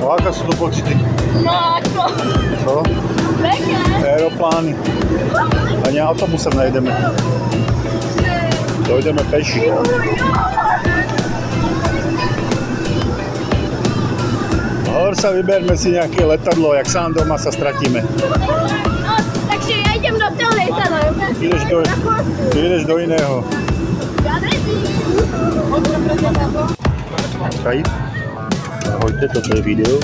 No aké sú to pocity? No ako? Čo? Pekné. Aeroplány. Ani autobusem nejdeme. Dojdeme peši. Hor sa vyberme si nejaké letadlo, jak sám doma sa stratíme. No, takže ja idem do toho lietadla. Ty ideš do iného. Ja nevidím. Čaj. Ahojte, toto je video.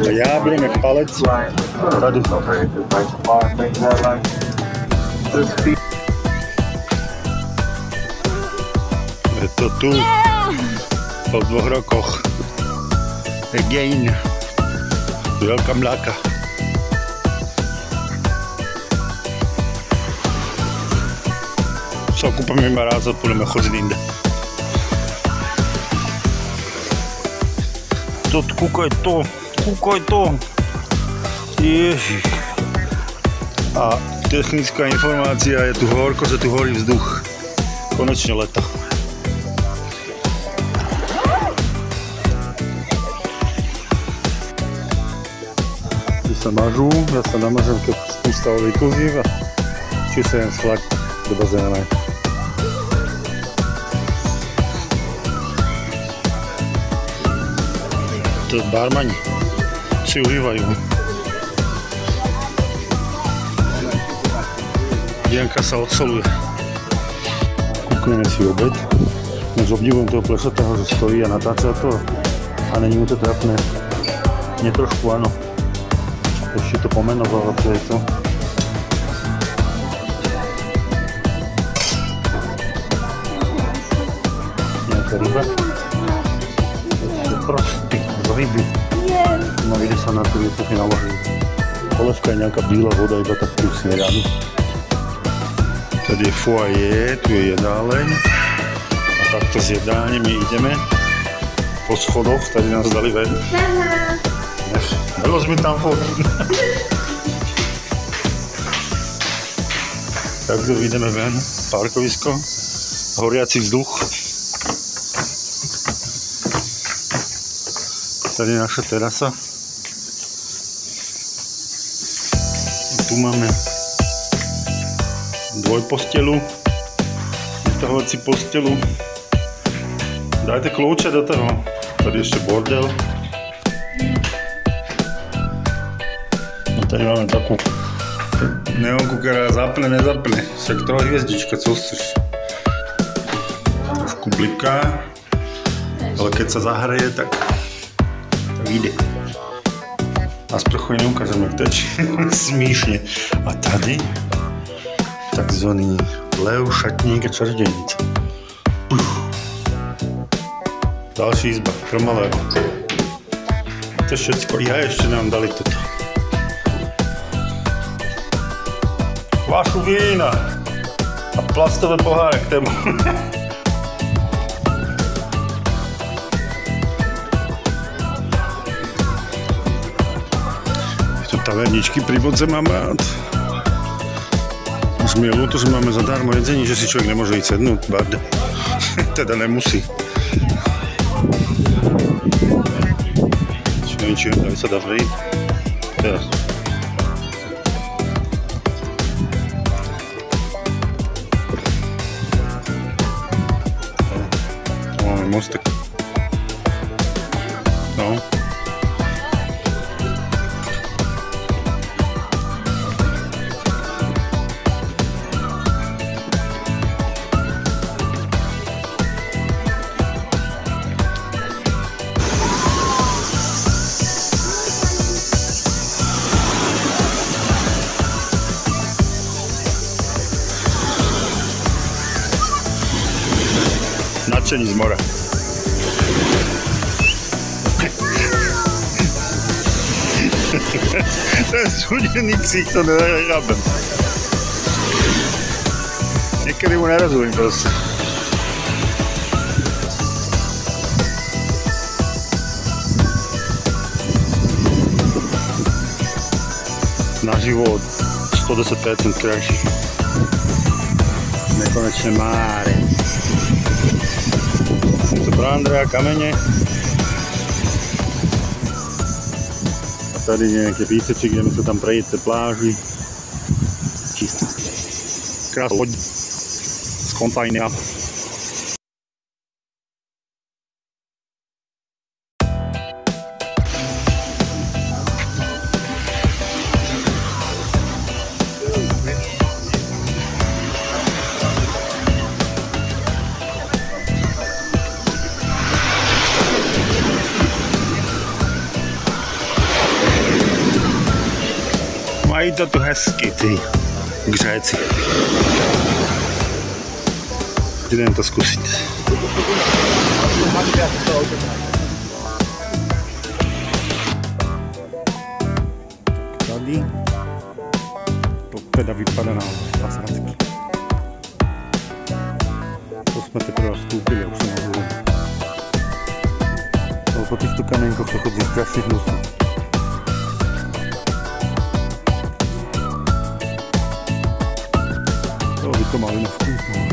Ja budeme palec. Tady. Je to tu. Po 2 rokoch. Again. Veľká mláka. Se okupame iba raz a budeme chodiť inde. Kúkaj to. Ježiš. A technická informácia je tu horko, že tu horí vzduch. Konečne leto. Tí sa mažú, ja sa namažem, keď spústa vyklzí a či sa jen schlať do bazéna. Barmani si užívajú. Dianka sa odsoluje. Kúkneme si obed. S obdivom toho plešatého, že stojí a natáča to a není mu to trápne. Nie trošku áno. Ešte to pomenoval a to je to. Nejaká ryba. Prosty z ryby. No ide sa na to, je to naloží. Polevka je nejaká bílá voda, iba tak tu smeránu. Tady je foyer, tu je jedáleň. A takto s jednáním my ideme po schodoch, tady nás dali ven. Nelož mi tam fotky. Takto ideme ven, parkovisko, horiaci vzduch. Tady je naša terasa. Tu máme dvojpostelu, vytahovací postelu. Dajte kľúče do toho. Tady ešte bordel. A tady máme takú neonku, ktorá zapne, nezapne. Však trojhviezdička, co chceš. Trošku bliká, ale keď sa zahreje, tak vyjde. A sprchu neukážeme, jak teče. Smíšne. A tady takzvaný lev, šatník a čarodějnice. Další izba, krmalého. To je všetko. Ja ešte nám dali toto. Vášu vína a plastové poháre k tému. Taverničky pri vodze mám rád. Už mi je ľúto, že máme zadarmo jedzení, že si človek nemôže ísť sednúť, barde. Teda nemusí. Neviem, či aj sa dá vejít. Teraz. Tu máme mostek. No. Nadšení z mora. To je súdený ksík, to nechápem. Niekedy mu nerozumím proste. Na život 110% krajší. Nekonečné máre. pro Andreja kamene. A tady nejaké písečky, ideme sa tam prejsť cez pláži. Čisto. Krásna loď z kontajnera. Mají to tu hezky, ty Gréci. Idem to skúsiť. Tady to teda vypadá na pasracky. To sme teprve vstúpili, už som hovoril. Po týchto kamienkoch to chodí strašne hnusno. To mali na vkúsnu.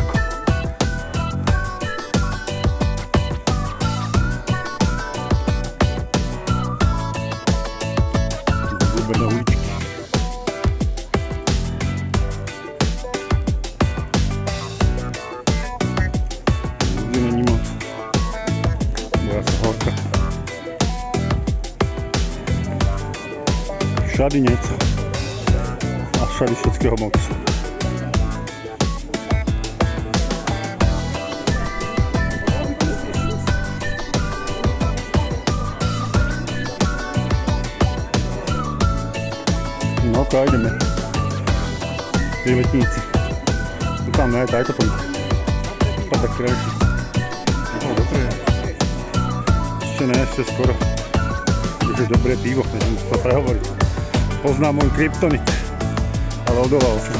Zúbené uličky. Ľudí není moc. Boja sa horka. Všady nieco. A všady všetkého moc. No to ideme. Pri letníci. Tu tam ne, daj to pojď. To tak krajší. No dobre. Ešte ne, ešte skoro. Už je dobré pivo, neviem sa prehovoriť. Poznám môj kryptonit. Ale odolal som.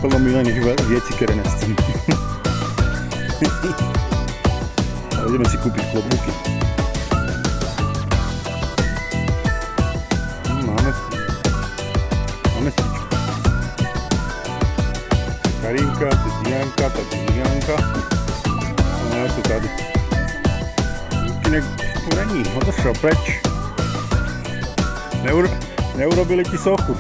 Plno milených vecí, ktoré nechcem. Ideme si kúpiť klobúky. Máme stičku. Karinka, to je Dianka, táto je Dianka. A ja tu tady. Tu není, odošel preč. Neurobili ti sochu.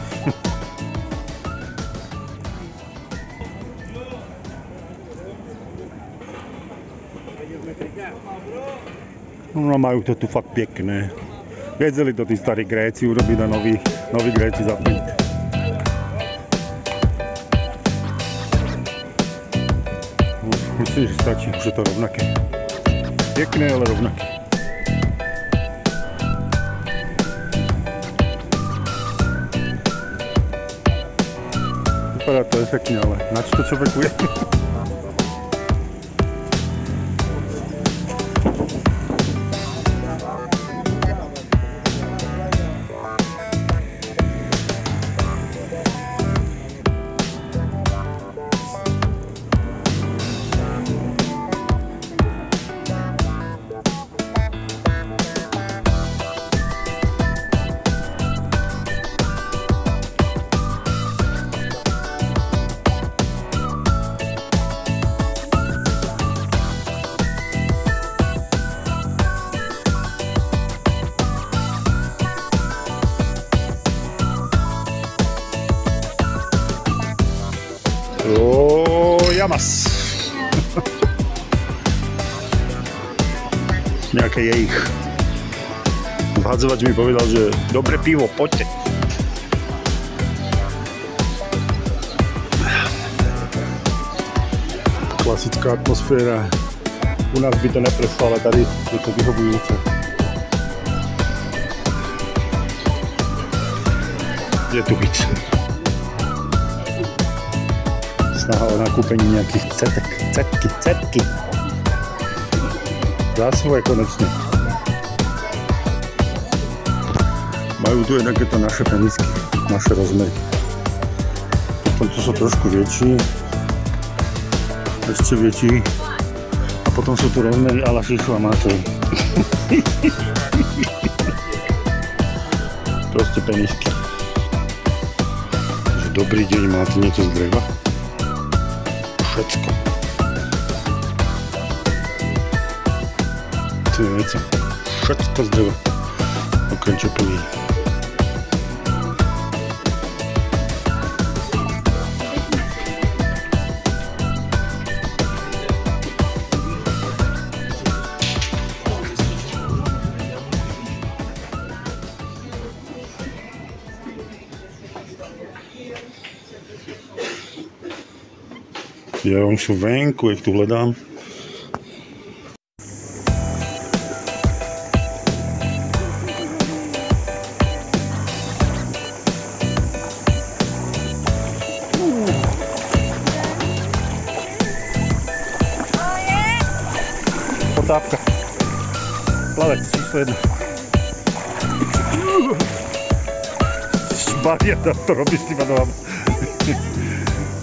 No majú to tu fakt pekné. Vedeli to tí starí Gréci urobiť a noví Gréci zapiť. Myslím, že stačí, už je to rovnaké. Pekné, ale rovnaké. Vypadá to efektne, ale na čo to človeku je? Jamas. Nejaké je ich. Vhadzovač mi povedal, že dobre pivo, poďte. Klasická atmosféra. U nás by to neprešlo, ale tady je to vyhovujúce. Je tu víc. Snaha o nakúpení nejakých cetky. Zásvoje konečne. Majú tu jednak to naše penisky, naše rozmery. Potom tu sú trošku väčší, ešte väčší. A potom sú tu rozmery a la Šišu a Matej. Proste penisky. Dobrý deň, máte niečo z dreva? Všetko. To je veci. Všetko z dreva. Okrem čepelí. Ja vám sú venku, jak tu hľadám. Potápka. Plavec, číslo 1. Maria, to robí s týma nohama.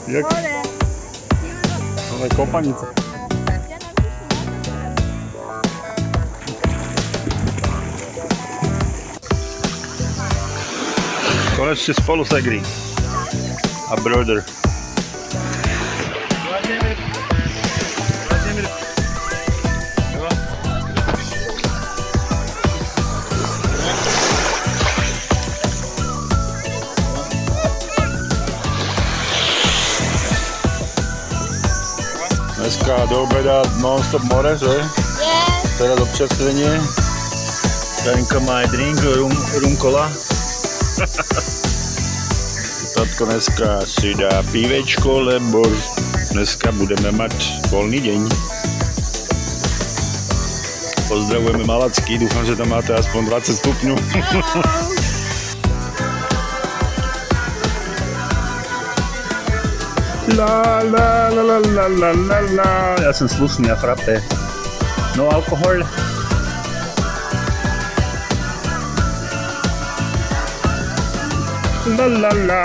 Jak? Ale kopanica. Konečne spolu segri. A brother. Dneska do obeda non-stop more, že? Yes. Teraz občerstvenie. Janka má aj drink, rum cola. Tatko dneska si dá pívečko, lebo dneska budeme mať voľný deň. Pozdravujeme Malacky, dúfam, že tam máte aspoň 20 stupňov. La la la la la la la la. Ja som slušný a frappé. No alkohol. La la la.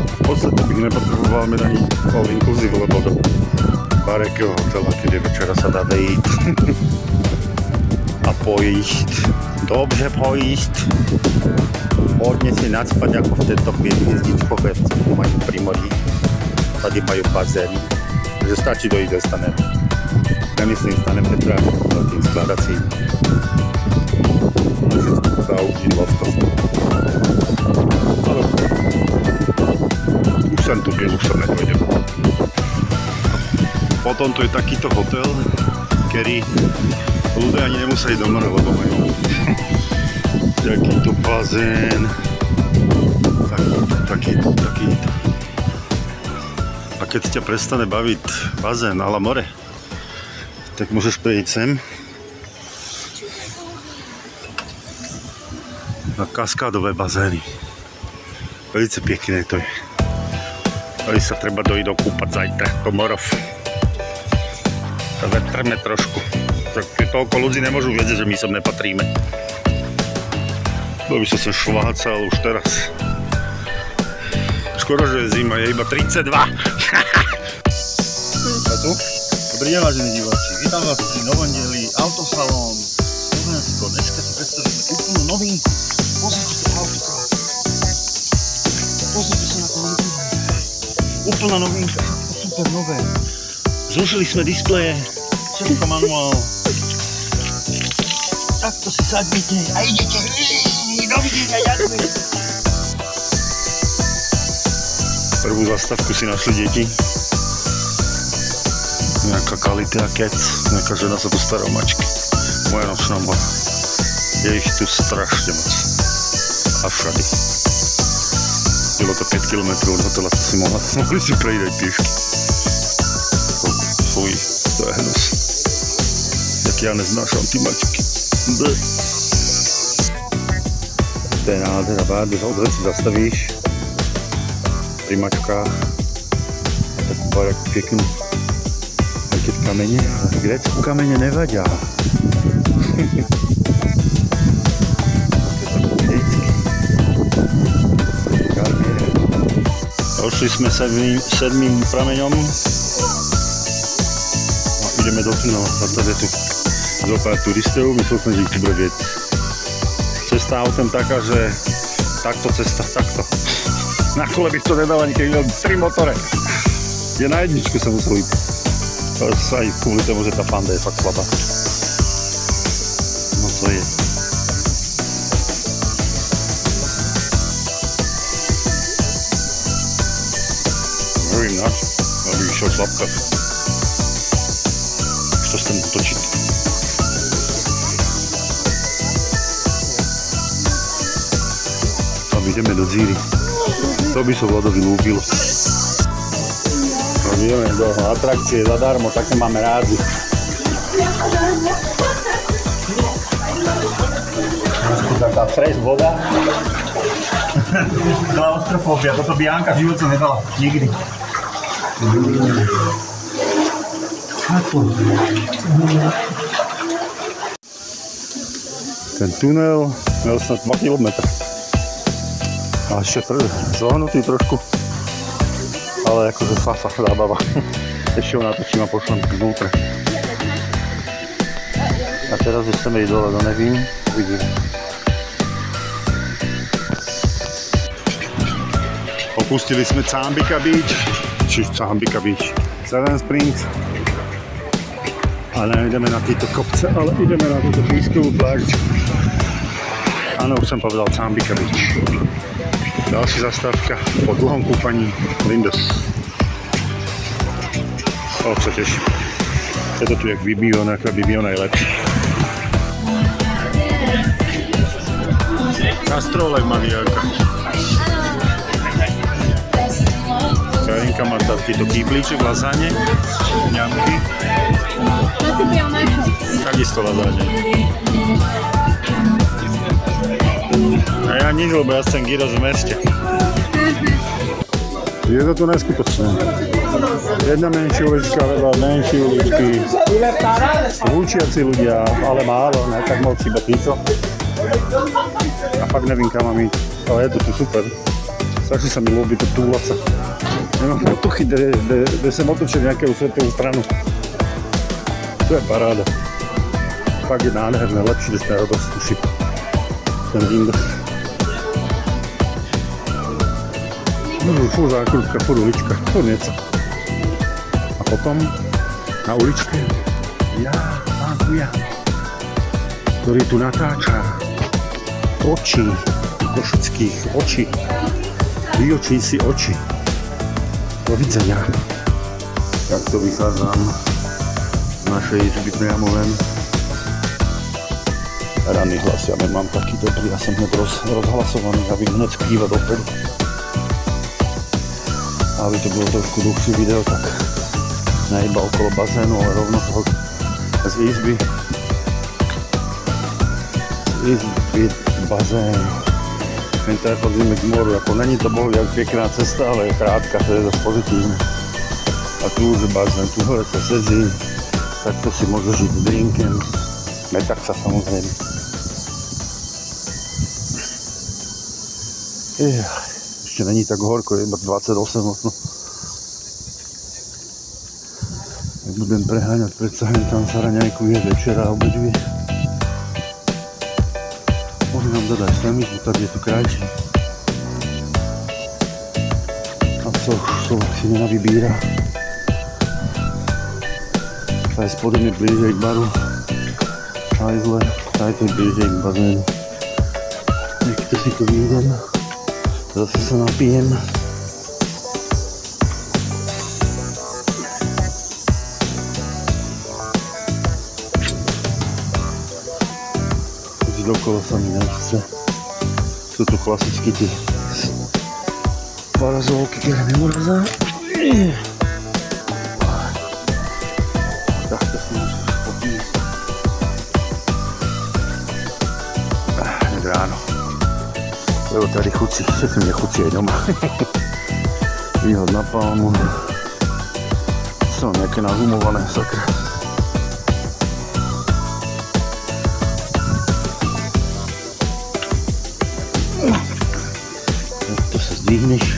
V podstate bych nepotreboval mať ani all inclusive, lebo do barekého hotela, kedy večera sa dá vejít a pojísť. Dobře pojísť. Hodne si nacpať ako v tejto hviezdičkoch, keď majú pri mori. Tady majú bazén, takže stačí dojít do stane. Nemyslím stane Petra, veľkým skladacím. Všetko sa uží lovko. Ale už sem tu byl, už sa nedojdem. Potom tu je takýto hotel, ktorý ľudia ani nemuseli do mora, lebo majú takýto bazén, takýto. A keď ťa prestane baviť bazén a la more, tak môžeš prejsť sem na kaskádové bazény. Velice pekné to je. Tady sa treba dojít okúpať zajtra po morov. Vetreme trošku. Toľko ľudí nemôžu vedieť, že my sem nepatríme. Bo by som sa švácal už teraz. Skoro, že je zima, je iba 32. A tu? Dobrý deň, vážení diváci. Vítam vás pri novom dieli Autosalón Slovensko. Dneska si predstavíme úplnú novinku. Pozrite to auto. Pozrite sa na to auto. Úplná novinka. Super nové. Zrušili sme displeje. Všetko manuál. Takto si sadnite a idete. Dovidenia, ďakujem. Prvú zastavku si našli deti. Nejaká kalita a kec. Nejaká žena sa tu stará o mačky. Moja nočná mora. Je ich tu strašne moc. A všade. Bylo to 5 km od hotela, to si mohli si prejsť aj píšky. Fuj, to je hnus. Jak ja neznášam ty mačky. To je nádhera, když odhled si zastavíš pri mačkách a tak barak pekný. Aj keď kamene, ale v Grécku kamene nevadia. Došli sme sedmým prameňom a ideme do tunela. Zase je tu zopár turistov, myslel som, že ich tu bude viac. Cesta autem taká, že Takto cesta, takto. Na kole by to nedal ani keď videl 3 motore. Je na jedničku sa musel ísť. Aj kvôli tomu, že tá Panda je fakt slabá. No to je. Nevím nač, aby išiel v slabkách. Už to chcem utočiť. Tam ideme do Zíry. To by som vodovi lúbil. No ideme do atrakcie zadarmo, také máme rádi. Taká fresh voda. Klaustrofóbia, toto by Janka v živote nedala. Nikdy. Ten tunel mal snad 2 km. A ešte zohnutý trošku. Ale akože fafa, zábava. Ešte ho natočím a pošlem vnútre. A teraz už chceme ísť dole do Nevín. Uvidíme. Opustili sme Cambika Beach. Čiže Cambika Beach. Seven Springs. Ale nejdeme na tieto kopce, ale ideme na túto pískovú plážičku. Áno, už som povedal Cambika Beach. Ďalšia zastávka po dlhom kúpaní Lindos. O, sa teším. Je to tu jak Bibiona, aká Bibiona je lepší. Kastrolek má Dianka. Karinka má takýto kýblíček, lazáne, ňamky. Takisto lazáne. A ja nič, lebo ja chcem gyros v meste. Je to tu neskutočné. Jedna menšia ulička, vedľa menšie uličky. Húčiaci ľudia, ale málo, ne tak moc, iba títo. A fakt nevím, kam mám ísť. Ale je to tu super. Strašne sa mi ľúbi to túlať sa. Nemám potuchy, kde sem otočil nejakú svetovú stranu. To je paráda. Fakt je nádherné, lepšie, než ten Rodos tuší. Ten Lindos. Fúr zákrutka, fúr ulička, fúr nieco. A potom na uličke pán Kuja, ktorý tu natáča oči Košických očí. Vyočí si oči. Dovidenia. Takto vychádzam z našej izby priamo ven. Ranný hlas, ja nemám taký dobrý, ja som hneď rozhlasovaný, aby hneď skýva dopredu. Aby to bolo trošku dlhšie video, tak ne iba okolo bazénu, ale rovno z izby. Z izby bazén. Len tak chodíme k moru, ako není to bohu jak pekná cesta, ale je krátka, to je zase pozitívne. A tu už je bazén, tu hore sa sedí, takto si môže žiť s drinkem, metak sa samozrejme. Ešte není tak horko, je iba 28 možno. Jak budem preháňať, predsa tam sa raňajku je večera a obeduje. Môžem nám dodať samičku, tak je tu krajšie. A co už človek si nenavybíra. Aj spodem je blížej k baru. Aj zle, aj to je blížej k bazénu. Niekto si to vyjdem. Zase sa napijem. Dokolo sa mi nechce. Sú tu klasicky tie parazolky, ktoré nemôžem. Takto si môžem popíť. Hned ráno. Lebo tady chuci, všetko mne chuci aj doma. Výhod na palmu. Sú nejaké nazumované, sakra. To sa zdvihneš.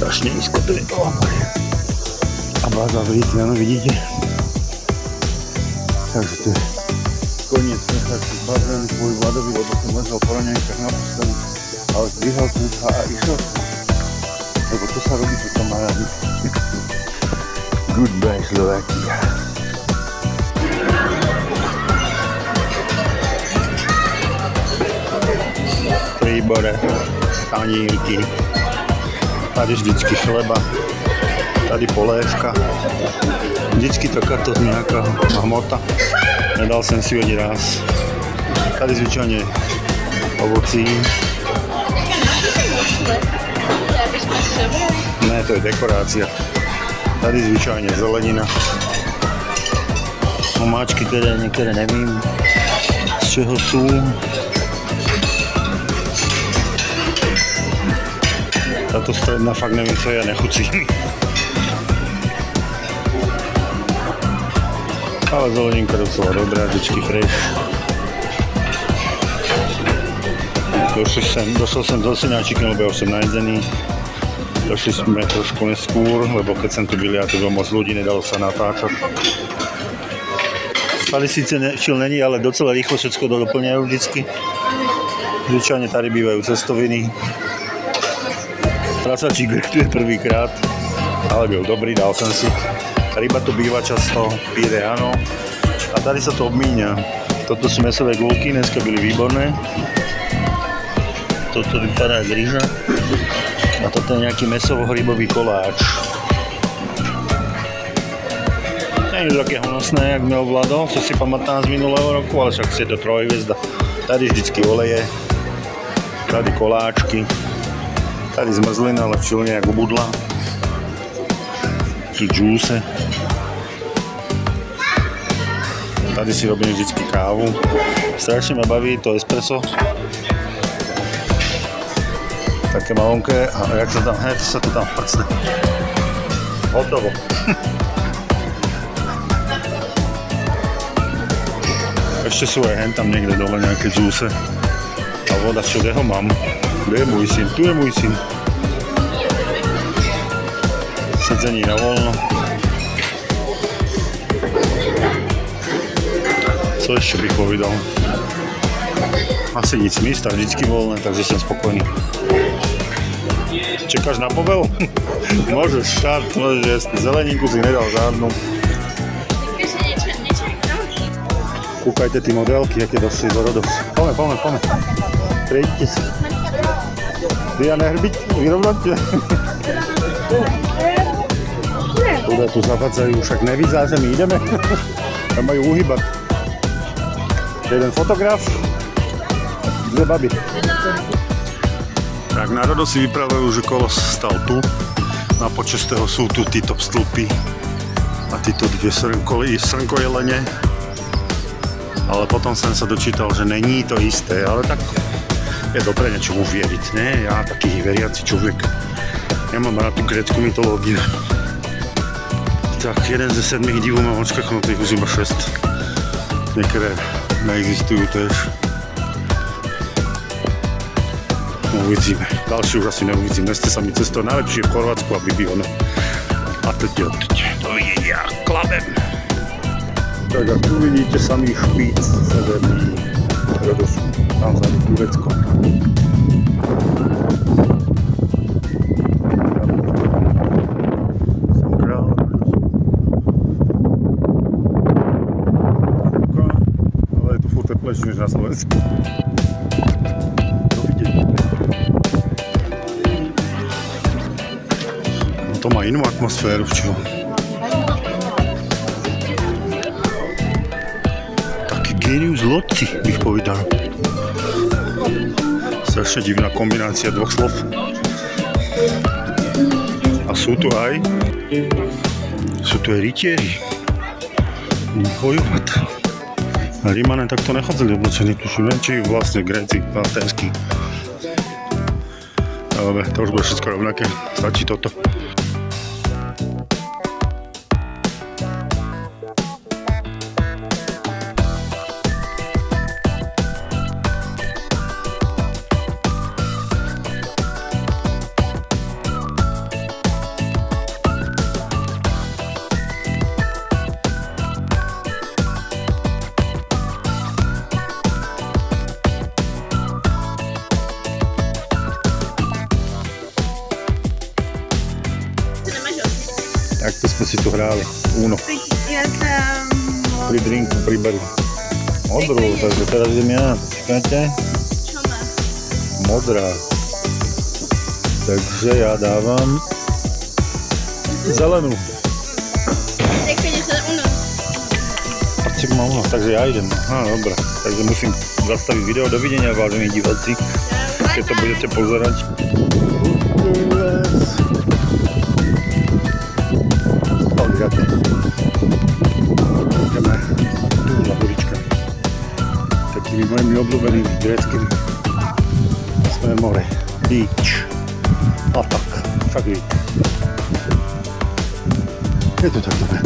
Strašne nízko to je. A báza v Litvianu, vidíte? Takže to je Nakoniec som sa zbavil kvôli Vladovi, lebo som ležal po raňajkách na posteli, ale zdvihal som sa a išiel som. Lebo to sa robí, čo tam má rady. Goodbye Slovakia. Výbore, tanírky, tady vždycky chleba, tady polévka, vždycky takáto nejaká hmota, nedal som si ani raz, tady zvyčajne ovocí, ne, to je dekorácia, tady zvyčajne zelenina, omáčky teda niektoré nevím, z čeho sú. Táto stredná fakt neviem, co ja nechucím. Ale zeleninka docela dobrá, vždycky fresh. Došel som do Senáčiky, lebo ja už som najedzený. Došli sme trošku neskôr, lebo keď som tu byl ja, to bolo moc ľudí, nedalo sa natáčať. Tady síce čil není, ale docela rýchlo všetko doplňajú vždycky. Zvyčajne tady bývajú cestoviny. Prasačí grk tu je prvýkrát, ale byl dobrý, dal som si. Ryba tu býva často, píre áno. A tady sa to obmíňa. Toto sú mesové gulky, dneska byli výborné. Toto vypadá jak rýža. A toto je nejaký mesovo-hrybový koláč. Nie je také honosné, jak měl Vlado, co si pamätám z minulého roku, ale však je to trojhviezda. Tady vždycky oleje, tady koláčky. Tady zmrzlina, ale včilne jak ubudla. Tu džúse. Tady si robím vždycky kávu. Strašne ma baví to espresso. Také malonké. A jak sa tam, sa to tam prcne. Hotovo. Ešte sú aj hen tam niekde dole nejaké džúse. A voda, všade ho mám. Kde je môj syn? Tu je môj syn. Sedzení na voľno. Co ešte bych povedal? Asi nic, místa vždycky voľné, takže som spokojný. Čekáš na povel? Môžeš, štart, môžeš jesť. Zeleninku si nedal žádnu. Kúkajte tí modelky, aké dosť do rodov. Pome. Prejdite si. Ty a nehrbiť, vyrovnať tě. Tude tu zavadzajú, však nevidá, že my ideme. Tam majú uhýbať. Jeden fotograf, dve baby. Tak na Rodo si vyprávajú, že kolos stal tu. Na počestého sú tu títo stĺpy a títo dvě srnkojelene. Ale potom som sa dočítal, že není to isté, ale tak je dobré niečomu vieriť, ne? Ja taký veriaci človek. Ja mám rád tú grécku mytológiu. Tak jeden ze 7 divů mám odskaknutých už iba 6. Niektoré neexistujú tež. No uvidíme. Ďalší už asi neuvidím. Dnes ste sa mi cestou najlepšie v Chorvátsku a Bibione. A teď dovidenia klabem. Tak ak tu vidíte samý špíc severný Rodosu, tam vzadu Turecko. Som král Rodosu. Ale je tu furt teplejšie než na Slovensku. Dovidenia. No to má inú atmosféru, čo? Genius loci, bych povedal. Strašne divná kombinácia dvoch slov. A sú tu aj rytieri. Bojovať. A Rímané takto nechodzili oblečení, tuším, či vlastne Gréci, aténsky. Ale to už bude všetko rovnaké, stačí toto. hráli. Uno. Ja som... Pri drinku, pri baru. Modrú, takže teraz idem ja. Počkajte. Čo má? Modrá. Takže ja dávam zelenú. Tak ideš na Uno. Arček má Uno, takže ja idem. Dobre. Takže musím zastaviť video. Dovidenia, vážení diváci, keď to budete pozerať. Ideme tu na horička. Takými mojimi obľúbenými gréckými. Sme more. Beach. A tak. Však vidíte. Je to tak dobré.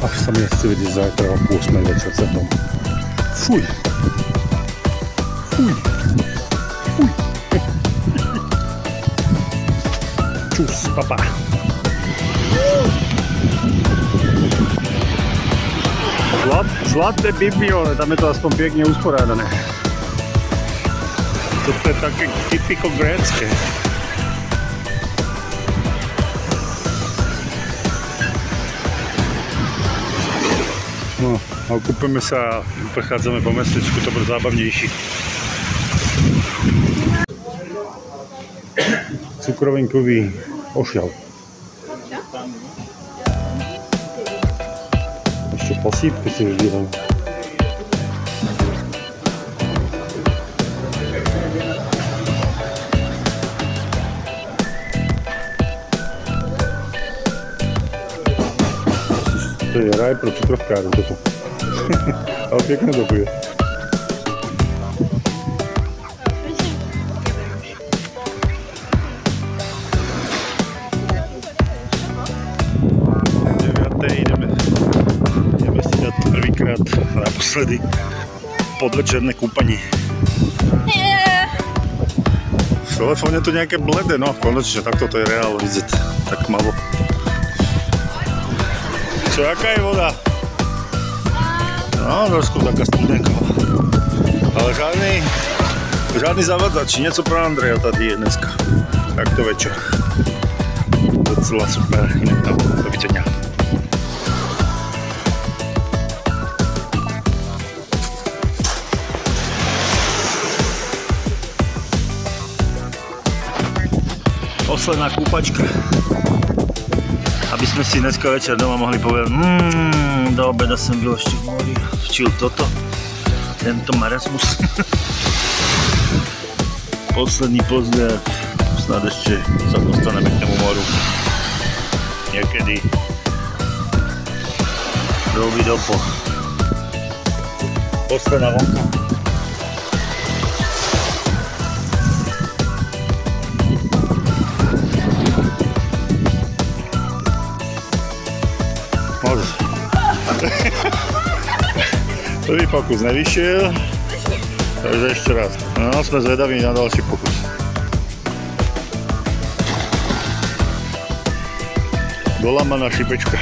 Až sa mi nechce vidieť zajtra o 8 večer sa dom. Fuj. Fuj. Fuj. Čus, papa. Zlaté biblione, tam je to aspoň pekne usporiadané. Toto je také typiko grécke. No, a kúpeme sa a prechádzame po mestečku, to bude zábavnejší. Cukrovinkový ošial. Ešte posýpku si vybíram. To je raj pro cukrovkárov toto. Ale pekne to bude. Ideme si dať prvýkrát naposledy podvečerné kúpanie. V telefóne to nejaké bledé, no konečne, takto to je reál vidieť, tak malo. Čo, aká je voda? No, trošku taká studenková. Ale žádný zavadzač, niečo pro Andreja tady je dneska. Takto večer. Docela super, inak tam, dovidenia. Posledná kúpačka. Aby sme si dneska večer doma mohli povedať do obeda som byl ešte v mori, včil toto, tento marasmus. Posledný pozdrav, snad ešte sa dostaneme k tomu moru. Niekedy do obidopol. Posledná vonka. Prvý pokus nevyšiel, takže ešte raz. No, sme zvedaví na ďalší pokus. Dolamaná šipečka.